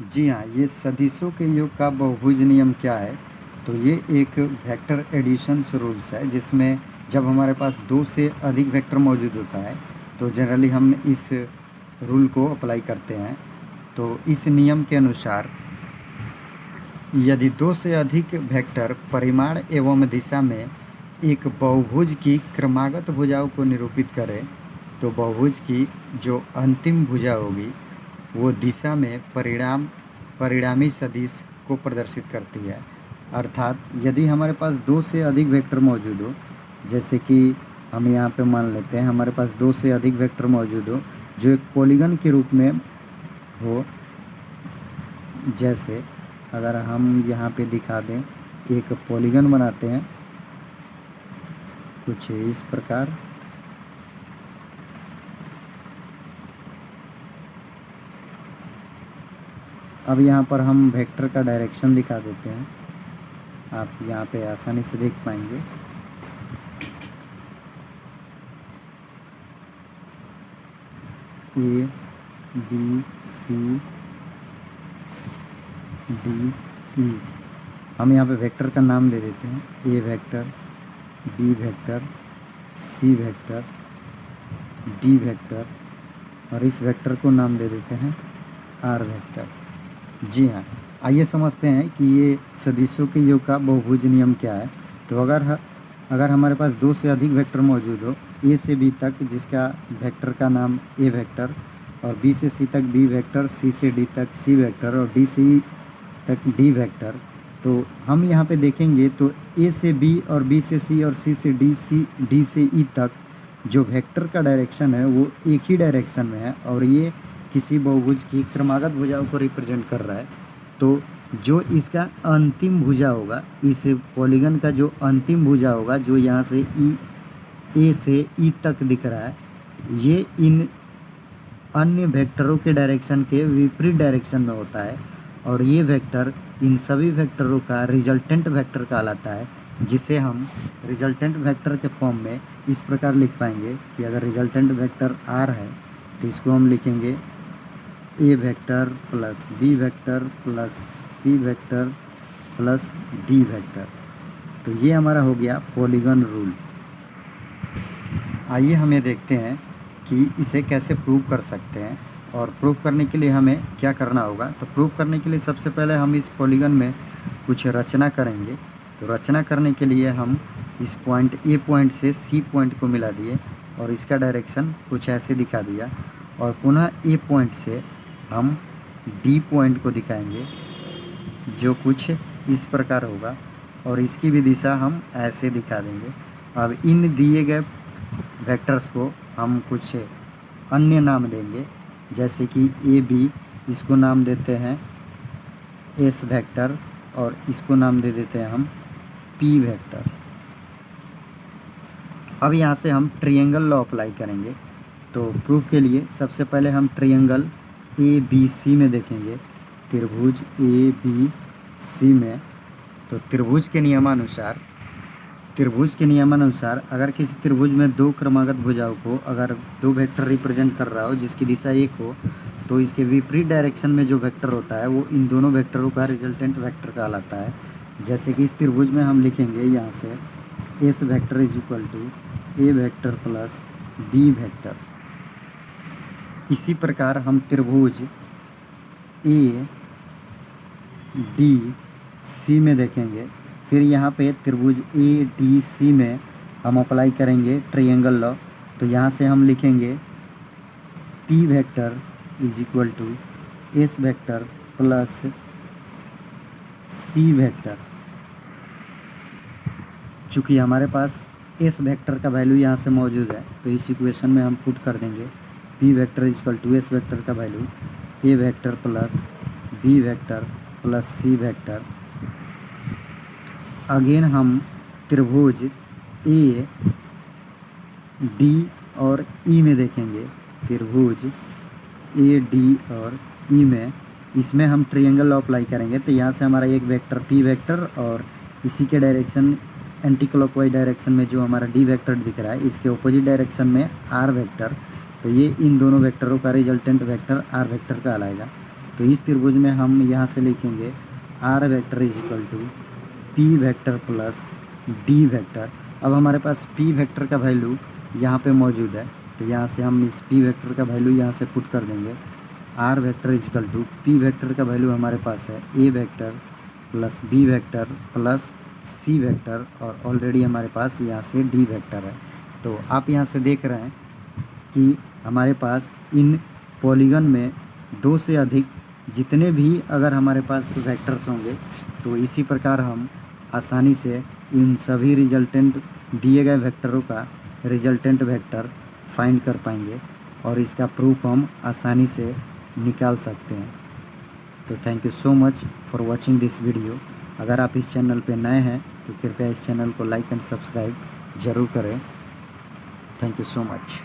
जी हाँ, ये सदिशों के योग का बहुभुज नियम क्या है? तो ये एक वेक्टर एडिशंस रूल्स है जिसमें जब हमारे पास दो से अधिक वेक्टर मौजूद होता है तो जनरली हम इस रूल को अप्लाई करते हैं। तो इस नियम के अनुसार यदि दो से अधिक वेक्टर परिमाण एवं दिशा में एक बहुभुज की क्रमागत भुजाओं को निरूपित करें तो बहुभुज की जो अंतिम भुजा होगी वो दिशा में परिणामी सदिश को प्रदर्शित करती है। अर्थात यदि हमारे पास दो से अधिक वेक्टर मौजूद हो, जैसे कि हम यहाँ पे मान लेते हैं हमारे पास दो से अधिक वेक्टर मौजूद हो जो एक पॉलीगन के रूप में हो, जैसे अगर हम यहाँ पे दिखा दें एक पॉलीगन बनाते हैं कुछ इस प्रकार। अब यहाँ पर हम वेक्टर का डायरेक्शन दिखा देते हैं, आप यहाँ पे आसानी से देख पाएंगे। A B C D E, हम यहाँ पे वेक्टर का नाम दे देते हैं, ए vector, B vector, C vector, D vector, और इस वेक्टर को नाम दे देते हैं आर वेक्टर। जी हाँ, आइए समझते हैं कि ये सदिशों के योग का बहुभुज नियम क्या है। तो अगर हमारे पास दो से अधिक वेक्टर मौजूद हो, ए से बी तक जिसका वेक्टर का नाम ए वेक्टर, और बी से सी तक बी वेक्टर, सी से डी तक सी वेक्टर, और डी से ई तक डी वेक्टर, तो हम यहाँ पे देखेंगे तो ए से बी और बी से सी और सी से डी से ई तक जो वेक्टर का डायरेक्शन है वो एक ही डायरेक्शन में है और ये किसी बहुभुज की क्रमागत भुजाओं को रिप्रेजेंट कर रहा है। तो जो इसका अंतिम भुजा होगा, इस पॉलीगन का जो अंतिम भुजा होगा, जो यहाँ से ए से ई तक दिख रहा है, ये इन अन्य वेक्टरों के डायरेक्शन के विपरीत डायरेक्शन में होता है और ये वेक्टर इन सभी वेक्टरों का रिजल्टेंट वेक्टर कहलाता है, जिसे हम रिजल्टेंट वेक्टर के फॉर्म में इस प्रकार लिख पाएंगे कि अगर रिजल्टेंट वेक्टर आर है तो इसको हम लिखेंगे A vector plus B vector plus C vector plus D vector. तो ये हमारा हो गया पॉलीगन रूल। आइए हम ये देखते हैं कि इसे कैसे प्रूव कर सकते हैं और प्रूव करने के लिए हमें क्या करना होगा। तो प्रूव करने के लिए सबसे पहले हम इस पॉलीगन में कुछ रचना करेंगे। तो रचना करने के लिए हम इस पॉइंट ए पॉइंट से सी पॉइंट को मिला दिए और इसका डायरेक्शन कुछ ऐसे दिखा दिया, और पुनः ए पॉइंट से हम डी पॉइंट को दिखाएंगे जो कुछ इस प्रकार होगा और इसकी भी दिशा हम ऐसे दिखा देंगे। अब इन दिए गए वेक्टर्स को हम कुछ अन्य नाम देंगे, जैसे कि ए बी, इसको नाम देते हैं एस वेक्टर और इसको नाम दे देते हैं हम पी वेक्टर। अब यहाँ से हम ट्रायंगल लॉ अप्लाई करेंगे। तो प्रूफ के लिए सबसे पहले हम ट्रायंगल ए बी सी में देखेंगे, त्रिभुज ए बी सी में। तो त्रिभुज के नियमानुसार अगर किसी त्रिभुज में दो क्रमागत भुजाओं को अगर दो वेक्टर रिप्रेजेंट कर रहा हो जिसकी दिशा एक हो, तो इसके विपरीत डायरेक्शन में जो वेक्टर होता है वो इन दोनों वेक्टरों का रिजल्टेंट वेक्टर कहलाता है। जैसे कि इस त्रिभुज में हम लिखेंगे यहाँ से S vector is equal to A vector plus B vector. इसी प्रकार हम त्रिभुज ए डी सी में देखेंगे। फिर यहाँ पे त्रिभुज ए डी सी में हम अप्लाई करेंगे ट्रायंगल लॉ। तो यहाँ से हम लिखेंगे P vector is equal to S vector plus C vector. चूँकि हमारे पास एस वेक्टर का वैल्यू यहाँ से मौजूद है तो इस इक्वेशन में हम पुट कर देंगे P vector is equal to S vector का value A vector plus B vector plus C vector. Again हम त्रिभुज ए डी और ई में देखेंगे, त्रिभुज ए डी और ई में, इसमें हम ट्रायंगल लॉ अप्लाई करेंगे। तो यहाँ से हमारा एक वेक्टर पी वेक्टर और इसी के डायरेक्शन एंटी क्लॉकवाइज डायरेक्शन में जो हमारा डी वेक्टर दिख रहा है इसके ऑपोजिट डायरेक्शन में आर वेक्टर, तो ये इन दोनों वेक्टरों का रिजल्टेंट वेक्टर आर वेक्टर कहलाएगा। तो इस त्रिभुज में हम यहाँ से लिखेंगे R vector is equal to P vector plus D vector. अब हमारे पास पी वेक्टर का वैल्यू यहाँ पे मौजूद है, तो यहाँ से हम इस पी वेक्टर का वैल्यू यहाँ से पुट कर देंगे। R vector is equal to P vector का वैल्यू हमारे पास है A vector plus B vector plus C vector, और ऑलरेडी हमारे पास यहाँ से डी वेक्टर है। तो आप यहाँ से देख रहे हैं कि हमारे पास इन पॉलीगन में दो से अधिक जितने भी अगर हमारे पास वेक्टर्स होंगे तो इसी प्रकार हम आसानी से इन सभी रिजल्टेंट दिए गए वेक्टरों का रिजल्टेंट वेक्टर फाइंड कर पाएंगे और इसका प्रूफ हम आसानी से निकाल सकते हैं। तो thank you so much for watching this video. अगर आप इस चैनल पे नए हैं तो कृपया इस चैनल को लाइक एंड सब्सक्राइब ज़रूर करें। Thank you so much.